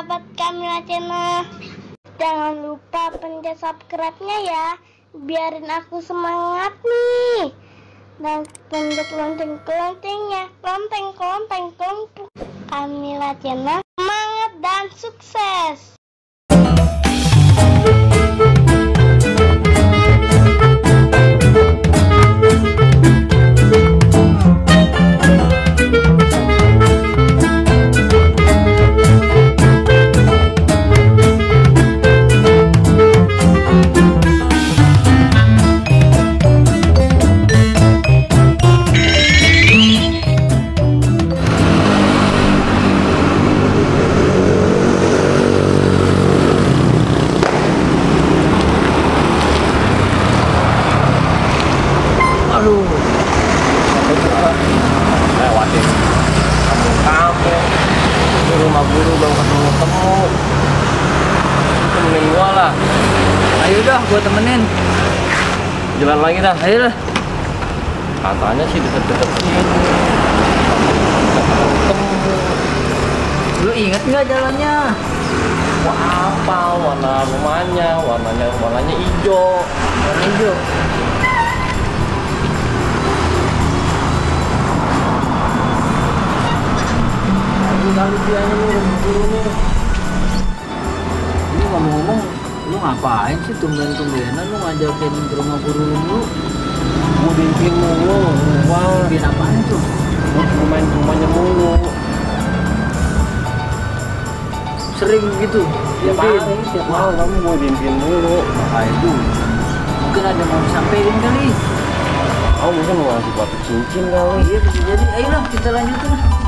sahabat Kamila Channel. Jangan lupa pencet subscribe-nya ya, biarin aku semangat nih. Dan pencet lonceng-loncengnya, klonteng. Kamila Channel, semangat dan sukses. Lewatin kampung-kampung, di rumah guru belum ketemu. Temenin gua lah. Ayo dah, gua temenin. Jalan lagi dah. Ayo dah. Katanya sih deket-deket sini. Ketemu. Lu inget nggak jalannya? Wah, apa warna rumahnya? Warnanya hijau. Warna hijau. Kali dia nih rumah guru nih. Lu ngomong-ngomong, lu ngapain sih tumben-tumbenan lu ngajakin ke rumah guru lu? Gua dimpin mulu. Wah, Bikin apaan tuh? gua main rumahnya mulu. Sering gitu? Tiap hari, tiap malam gua dimpin mulu. Makanya itu. Mungkin ada mau disampaikan kali. Oh, mungkin mau ngasih batu cincin kali. Iya, bisa jadi. Ayolah, kita lanjutin lah.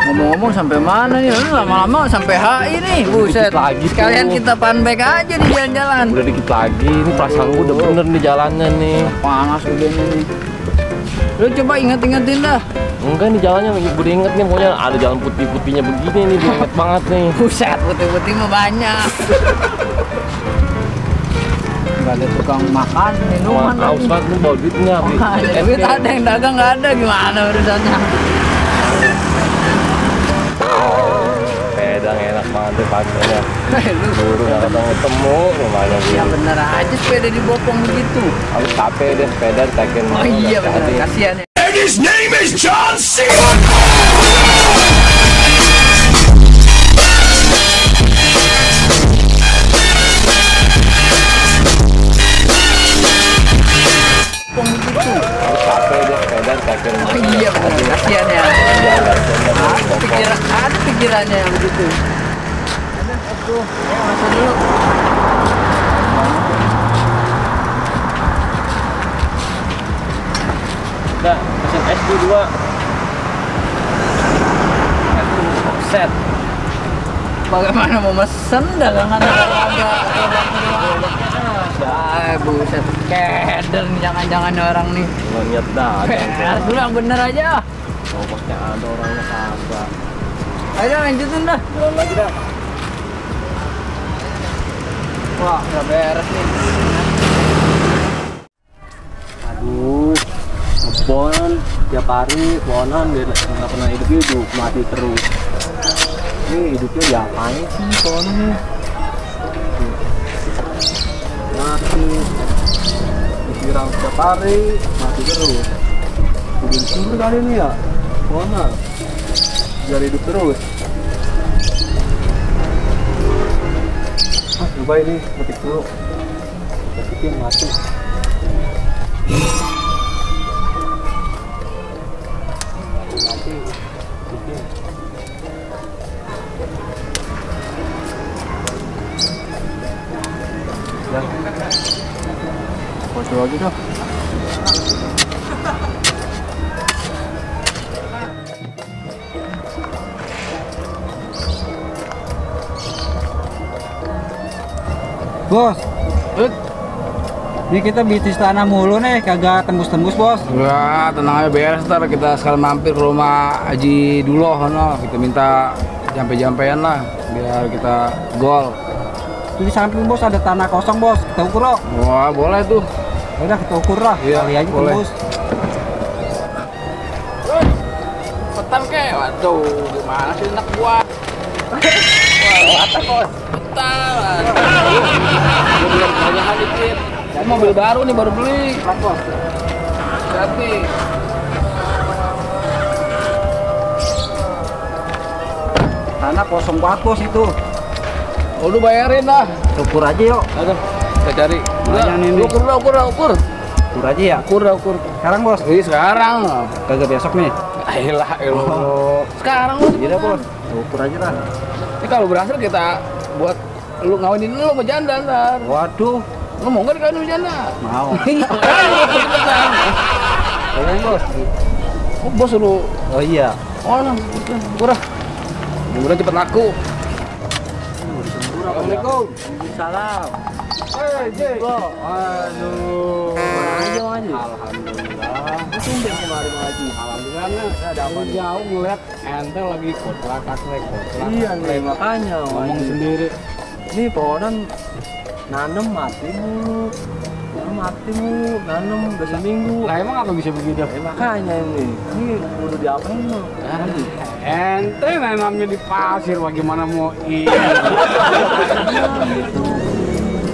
Ngomong-ngomong sampai mana nih? Lu lama-lama sampai HI nih, buset. Dikit lagi tuh. Sekalian kita funback aja di jalan-jalan. Udah dikit lagi, ini perasaan gua udah bener nih jalannya nih. Panas udah nih. Lu coba inget-ingetin dah. Enggak nih jalannya lagi gue inget nih, pokoknya ada jalan putih-putihnya begini nih, gue inget banget nih. Buset, putih-putih mah banyak. Gak ada tukang makan, minuman. Haus banget lu bawa duitnya. Duit ada yang dagang nggak ada, gimana urusannya? Sepeda enak banget deh pakainya. Lu Guru gak ketemu rumahnya gue. ya bener aja sepeda dibopong begitu. Harus capek deh sepeda ditekin. Oh iya bener, kasihan ya. And his name is John C. Bopong begitu. Harus capek deh sepeda ditekin. Oh iya bener, kasihan ya. Ada pikirannya yang begitu. Ada satu, masa dulu. Udah, pesen SD 2. Set. Bagaimana mau mesen dagangan agak buset, keder nih jangan-jangan orang nih. Lo niat dah. Harus dulu yang bener aja. Pokoknya ada orangnya kagak. Ayo lanjutin dah. Jalan lagi dah. Wah, udah beres nih. Aduh, ngebon tiap hari, bonan dia nggak pernah hidup mati terus. Ini hidupnya diapain sih bonan nih? Mati, disiram tiap hari, mati terus. Udah sumber kali ini ya, bonan. Biar hidup terus. Coba ini ketik dulu. Ketikin mati. Ya, foto lagi dah. Bos, ini kita bisnis tanah mulu nih, kagak tembus-tembus bos. Ya, tenang aja beres, ntar kita sekalian mampir ke rumah Haji Duloh, no. Kita minta jampe-jampean lah, biar kita gol. Itu di samping bos ada tanah kosong bos, kita ukur loh. Wah, boleh tuh. Udah kita ukur lah. Iya, Kali aja boleh. tembus. Petan ke, waduh, gimana sih enak gua? Wah, atas bos. Petan. Gua bilang kebanyakan dikit. Ini mobil baru nih, baru beli. Plat bos. Hati. Tanah kosong banget bos itu. Udah bayarin lah. Ukur aja yuk. Aduh, kita cari. Lumayan ini. Ukur. Ukur aja ya. Ukur. Sekarang bos. Sekarang. Kagak besok nih. Ayolah, sekarang lu. Iya dah bos. Ukur aja lah. Ini kalau berhasil kita buat lu ngawinin lu sama janda ntar. Waduh. Lu mau nggak dikawinin sama janda? Mau. Iya. Ayo bos. Oh, bos lu. Oh iya. Oh, nah, murah. Mudah cepet laku. Assalamualaikum. Salam. Aduh. Aja Haji. Alhamdulillah. Tumben kemarin Haji. Alhamdulillah, ada apa jauh ngeliat ente lagi kontrak. Iya nih makanya Ngomong sendiri. Ini pohonan nanem mati mulu. Nanem udah seminggu. Lah emang apa bisa begitu? Makanya ini udah diapain lo? Ente nanamnya di pasir, bagaimana mau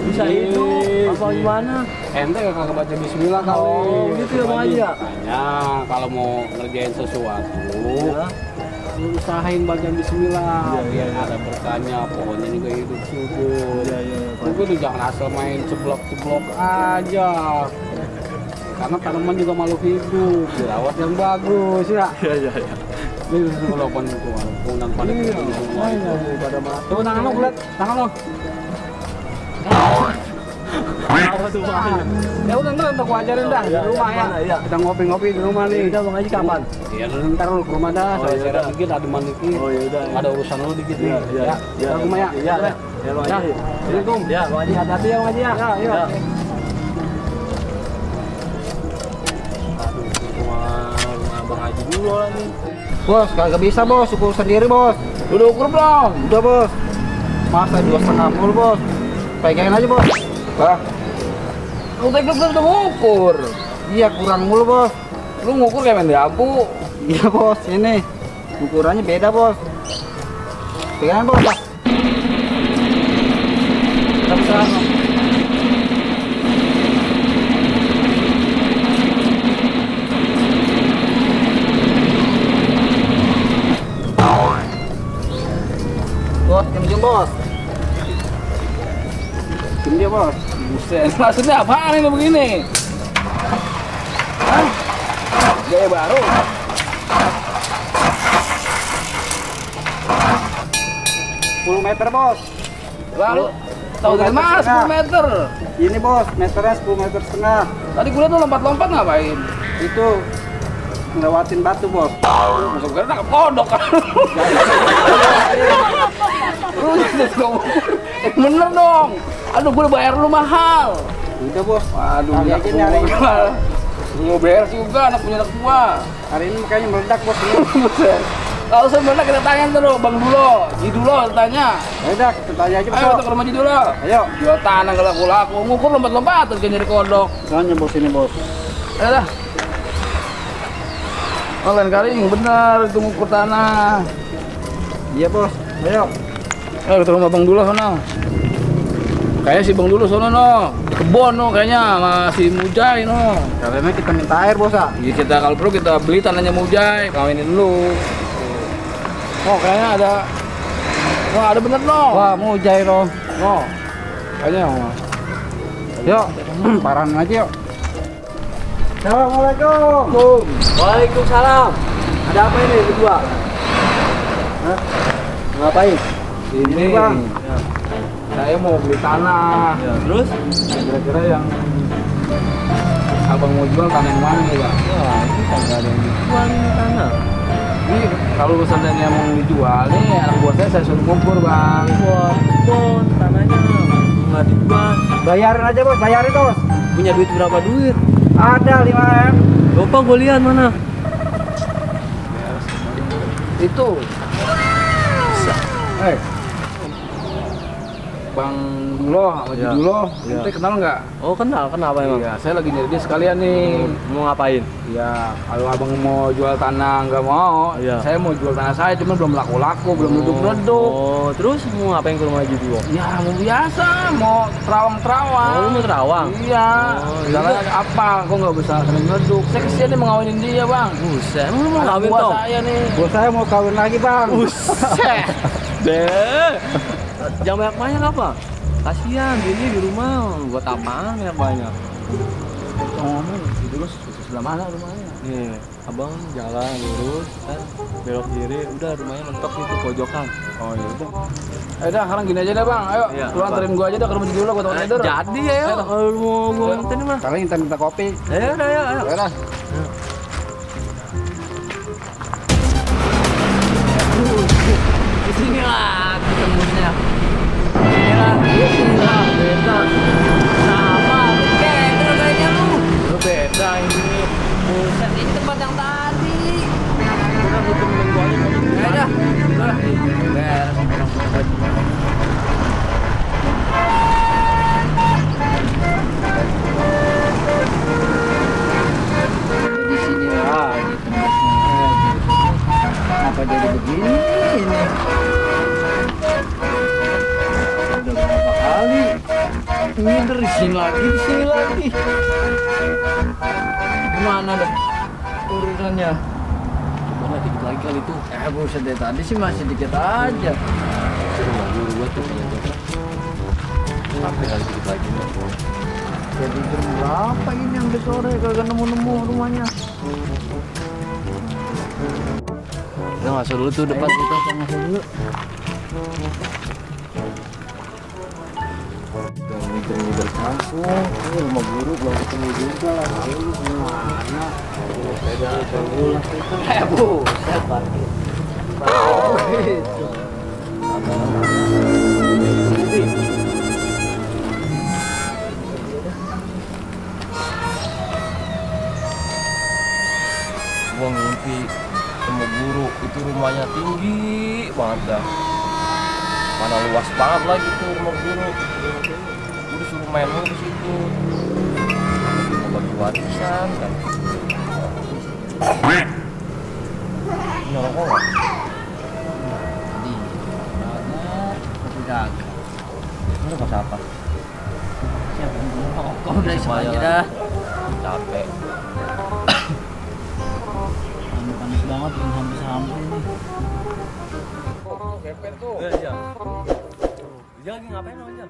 Bisa itu apa gimana? Ente kagak baca bismillah kali. Oh, gitu ya, Bang Haji ya? Makanya kalau mau ngerjain sesuatu, Ya. lu usahain baca bismillah biar ada berkahnya, pohonnya juga hidup subur. Lu tuh jangan asal main ceblok-ceblok aja. Karena tanaman juga makhluk hidup, dirawat yang bagus ya. Iya. Ini kalau pun pada Pada mati. coba tangan lo, lihat tangan lo. Apa tuh Bang? Ya udah ntar gua ajarin dah di rumah ya. Iya. Kita ngopi-ngopi di rumah nih. Udah Bang Haji kapan? Iya, ntar lu ke rumah dah. Oh, Saya iya, share udah. dikit, ada dikit. Oh, iya, udah. Ada urusan lu dikit nih. Iya. Ya, ke rumah ya. Iya. Ya Bang Haji. Assalamualaikum. Ya Bang Haji hati-hati ya Bang Haji ya. Ya, iya. Ya. Aduh, rumah Bang Haji dulu lah nih. Bos, kagak bisa bos, ukur sendiri bos. Udah ukur belum? Udah bos. Masa 2,5 mulu bos. Pegangin aja bos. Lah. Lu tadi belum udah ngukur. Iya kurang mulu bos. Lu ngukur kayak main diapu. Iya bos, ini ukurannya beda bos. Pegangan bos. Lah. Nggak bisa. Bos, jam bos. Jam dia bos. Buset, maksudnya apaan ini begini? Hah? Gaya baru? Sepuluh meter bos. Lalu, tahu dari mana 10 meter? Ini bos, meternya 10 meter setengah. Tadi gue liat lu lompat-lompat ngapain? Itu ngelewatin batu bos. Masuk gue nangkep kodok kan? Lu bener dong. Aduh, gue udah bayar lu mahal. Udah bos. Aduh, Kali aja nyari. Lu bayar juga anak punya anak gua. Hari ini makanya meledak bos ini. Buset. Kalau sebenarnya kita tanya terus, Bang Dulo, Ji Dulo tanya. Udah, kita tanya aja Ayo bos. kita ke rumah Ji Dulo. Ayo. Jual tanah gak laku-laku, ngukur lompat-lompatan kayak nyari kodok. Soalnya bos ini bos. Ayo dah. Oh, lain kali yang benar itu ngukur tanah. Iya bos. Ayo. Ayo ke rumah Bang Dulo sana. Kayaknya si Bang Dulo sana no. Di kebon no kayaknya masih Mujai no. Karena kita minta air bos ah. Jadi kita kalau perlu kita beli tanahnya Mujai, kawinin dulu. Oh kayaknya ada. Wah ada bener no. Wah mau jai loh. No. Kayaknya. Yuk, parahan aja yuk. Assalamualaikum. Waalaikumsalam. Ada apa ini berdua? Hah? Ngapain? Ini Bang. Saya mau beli tanah. Ya, terus? Kira-kira yang abang mau jual tanah yang mana nih bang? Wah, ini kagak ada yang dijual ini tanah. Ini kalau seandainya mau dijual nih anak buah saya suruh ngukur bang. Wah, bon, tanahnya nggak dijual. Bayarin aja bos, bayarin bos. Punya duit berapa duit? Ada 5M. Lupa gue lihat mana? Itu. Bang Dulo, Haji Iya. Dulo. Iya. Ente kenal nggak? Oh kenal, kenapa emang? Iya, saya lagi nyari dia sekalian nih. Mau ngapain? Ya, kalau abang mau jual tanah nggak mau, Iya. saya mau jual tanah saya, cuma belum laku-laku, belum reduk-reduk. Oh, terus mau ngapain ke rumah Haji Dulo? Ya, mau biasa, mau terawang-terawang. Oh, lu mau terawang? Iya. Oh, Jalannya apa? Kok nggak bisa sering reduk? Saya kesini nih mau ngawinin dia, bang. Buset, emang lu mau Anak kawin buah toh? saya nih. Bos saya mau kawin lagi bang. Buset. Deh. Jangan banyak-banyak apa? Kasihan gini di rumah buat apaan banyak-banyak. Ngomong, terus sebelah mana rumahnya? Nih, abang jalan lurus, kan belok kiri, udah rumahnya mentok itu pojokan. Oh iya udah. Ayo dah, sekarang gini aja deh bang. Ayo, Iya, lu apa? anterin gua aja dah ke rumah Haji Dulo, gua tahu tidur. Jadi ya, kalau lu mau gua nonton mah. Kalian kita minta kopi. Ayo, ayo, ayo. Ayo dah. Di sini lah ketemunya. Inilah, beda. Sama, kayak itu kayaknya lu. Lu beda ini. Buset, ini tempat yang tadi. Udah lu temenin gua aja. Ayo dah. Udah. Beres. Di sini lagi tempatnya. Kenapa jadi begini ini? Udah berapa kali? Ini dari sini lagi, di sini lagi. Gimana deh urusannya? Coba dikit lagi kali itu. Buset deh, tadi sih masih dikit aja. Rumah guru gua tuh punya tuh. Sampai kali dikit lagi. Jadi jam berapa ini sampai sore kagak nemu-nemu rumahnya? Udah masuk dulu tuh depan kita. Masuk dulu. Udah mikir-mikir kampung. Ini rumah guru belum ketemu juga lah. Lu gimana? Beda dulu lah kita. Buset parkir. Gua mimpi ketemu guru, itu rumahnya tinggi banget dah. Mana luas banget lagi tuh rumah guru. Gua disuruh main mulu di situ. Mau bagi warisan kan. Ini rokok nggak? Tapi kagak. Ini rokok siapa? Siapa yang belum rokok dari Lumayan semuanya lah. dah. Capek. Panas banget belum sampai ini. Kepet tuh. Iya. Dia lagi ngapain Bang Jal?